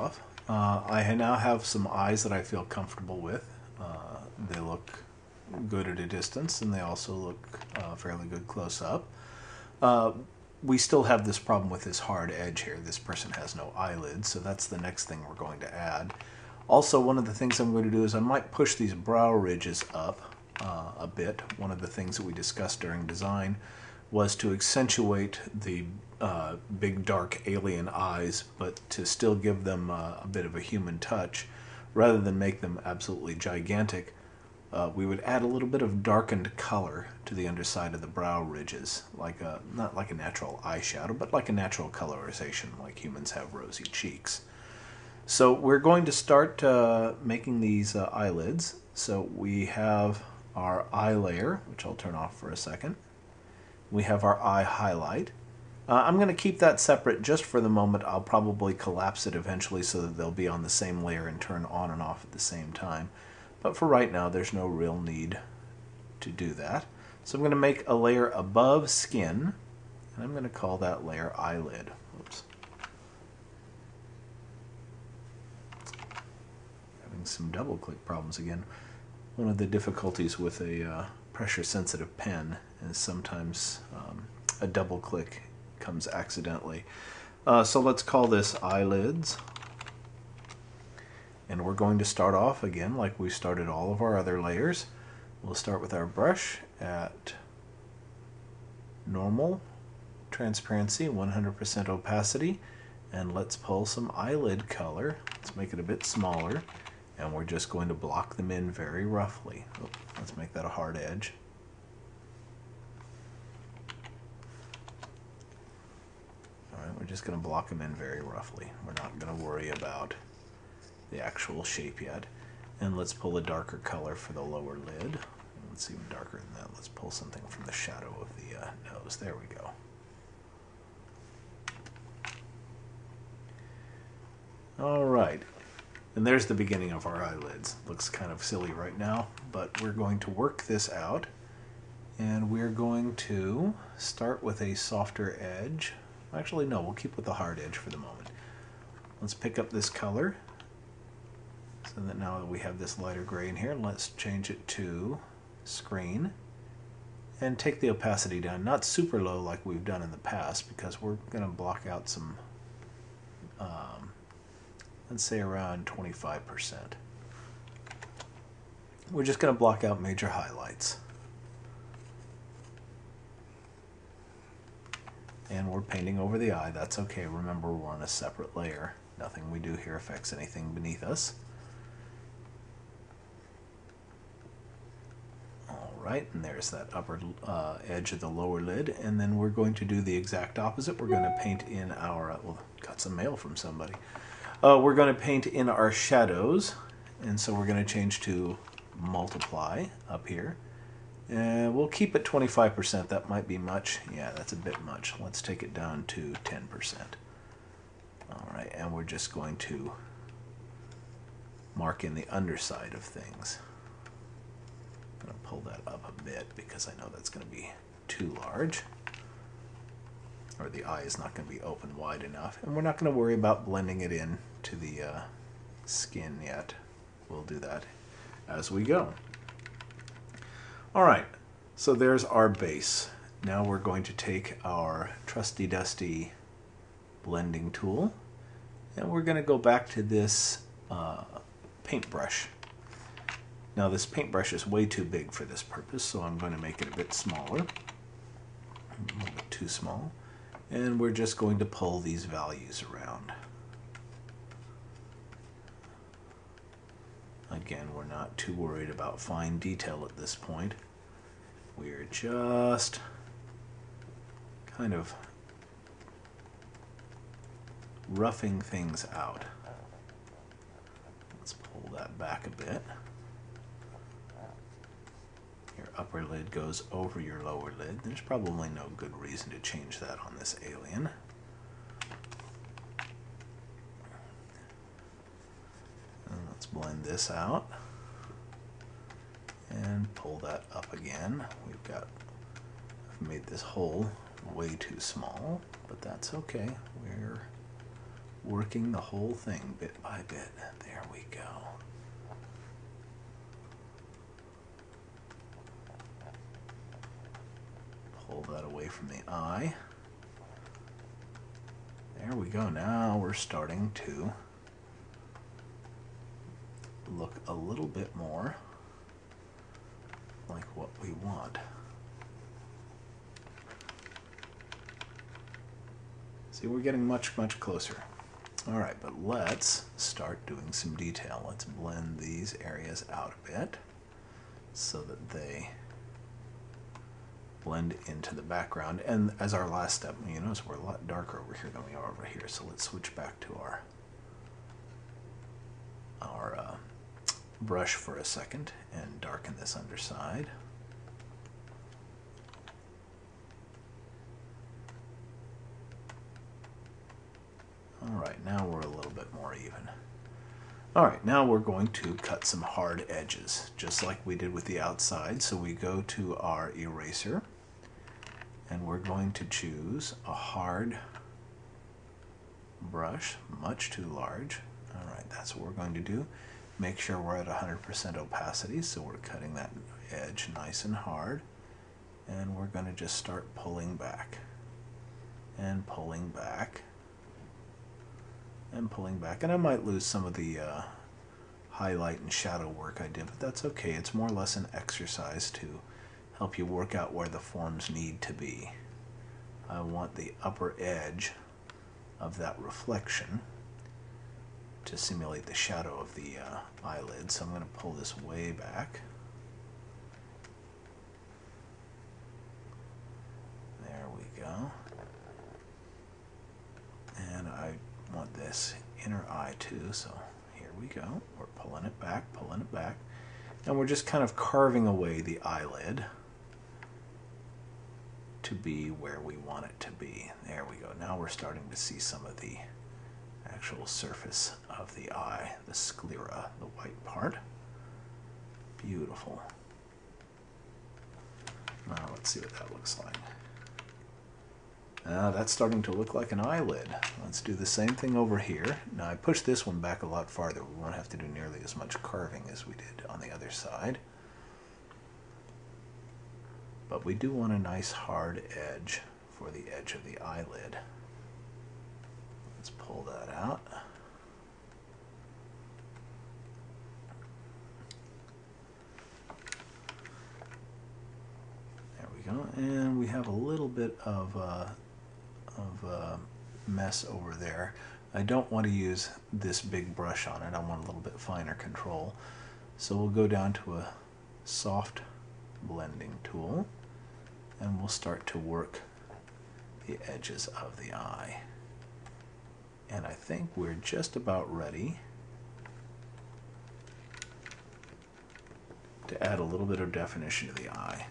off. I now have some eyes that I feel comfortable with. They look good at a distance, and they also look fairly good close up. We still have this problem with this hard edge here. This person has no eyelids, so that's the next thing we're going to add. Also, one of the things I'm going to do is I might push these brow ridges up a bit. One of the things that we discussed during design was to accentuate the big dark alien eyes, but to still give them a bit of a human touch. Rather than make them absolutely gigantic, we would add a little bit of darkened color to the underside of the brow ridges, like not like a natural eyeshadow, but like a natural colorization, like humans have rosy cheeks. So we're going to start making these eyelids. So we have our eye layer, which I'll turn off for a second. We have our eye highlight. I'm going to keep that separate just for the moment. I'll probably collapse it eventually so that they'll be on the same layer and turn on and off at the same time. But for right now, there's no real need to do that. So I'm going to make a layer above skin, and I'm going to call that layer eyelid. Oops. Having some double click problems again. One of the difficulties with a pressure sensitive pen is sometimes a double click comes accidentally. So let's call this eyelids. And we're going to start off again like we started all of our other layers. We'll start with our brush at normal, transparency, 100% opacity, and let's pull some eyelid color. Let's make it a bit smaller, and we're just going to block them in very roughly. Oh, let's make that a hard edge. Alright, we're just going to block them in very roughly. We're not going to worry about the actual shape yet. And let's pull a darker color for the lower lid. Let's even darker than that. Let's pull something from the shadow of the nose. There we go. Alright, and there's the beginning of our eyelids. Looks kind of silly right now, but we're going to work this out, and we're going to start with a softer edge. Actually, no, we'll keep with the hard edge for the moment. Let's pick up this color, so that now that we have this lighter gray in here, let's change it to screen, and take the opacity down, not super low like we've done in the past, because we're going to block out some let's say around 25%. We're just going to block out major highlights. And we're painting over the eye. That's okay. Remember, we're on a separate layer. Nothing we do here affects anything beneath us. Alright, and there's that upper edge of the lower lid. And then we're going to do the exact opposite. We're going to paint in our... well, got some mail from somebody. We're going to paint in our shadows, and so we're going to change to multiply up here. And we'll keep it 25%. That might be much. Yeah, that's a bit much. Let's take it down to 10%. Alright, and we're just going to mark in the underside of things. I'm going to pull that up a bit because I know that's going to be too large. Or the eye is not going to be open wide enough. And we're not going to worry about blending it in to the skin yet. We'll do that as we go. Alright, so there's our base. Now we're going to take our trusty dusty blending tool, and we're going to go back to this paintbrush. Now this paintbrush is way too big for this purpose, so I'm going to make it a bit smaller. A little bit too small. And we're just going to pull these values around. Again, we're not too worried about fine detail at this point. We're just kind of roughing things out. Let's pull that back a bit. Your upper lid goes over your lower lid. There's probably no good reason to change that on this alien. And let's blend this out and pull that up again. I've made this hole way too small, but that's okay. We're working the whole thing bit by bit. There we go. Pull that away from the eye. There we go. Now we're starting to look a little bit more like what we want. See, we're getting much, much closer. All right, but let's start doing some detail. Let's blend these areas out a bit so that they blend into the background. And as our last step, you notice we're a lot darker over here than we are over here. So let's switch back to our brush for a second and darken this underside. All right, now we're a little bit more even. All right, now we're going to cut some hard edges, just like we did with the outside. So we go to our eraser, and we're going to choose a hard brush, much too large. All right, that's what we're going to do. Make sure we're at 100% opacity, so we're cutting that edge nice and hard. And we're going to just start pulling back, and pulling back, and pulling back. And I might lose some of the highlight and shadow work I did, but that's okay. It's more or less an exercise to help you work out where the forms need to be. I want the upper edge of that reflection to simulate the shadow of the eyelid. So I'm going to pull this way back. There we go. And I want this inner eye too, so here we go. We're pulling it back, and we're just kind of carving away the eyelid to be where we want it to be. There we go. Now we're starting to see some of the actual surface of the eye, the sclera, the white part. Beautiful. Now let's see what that looks like. That's starting to look like an eyelid. Let's do the same thing over here. Now I pushed this one back a lot farther. We won't have to do nearly as much carving as we did on the other side. But we do want a nice hard edge for the edge of the eyelid. Let's pull that out. There we go. And we have a little bit of mess over there. I don't want to use this big brush on it. I want a little bit finer control. So we'll go down to a soft blending tool, and we'll start to work the edges of the eye. And I think we're just about ready to add a little bit of definition to the eye.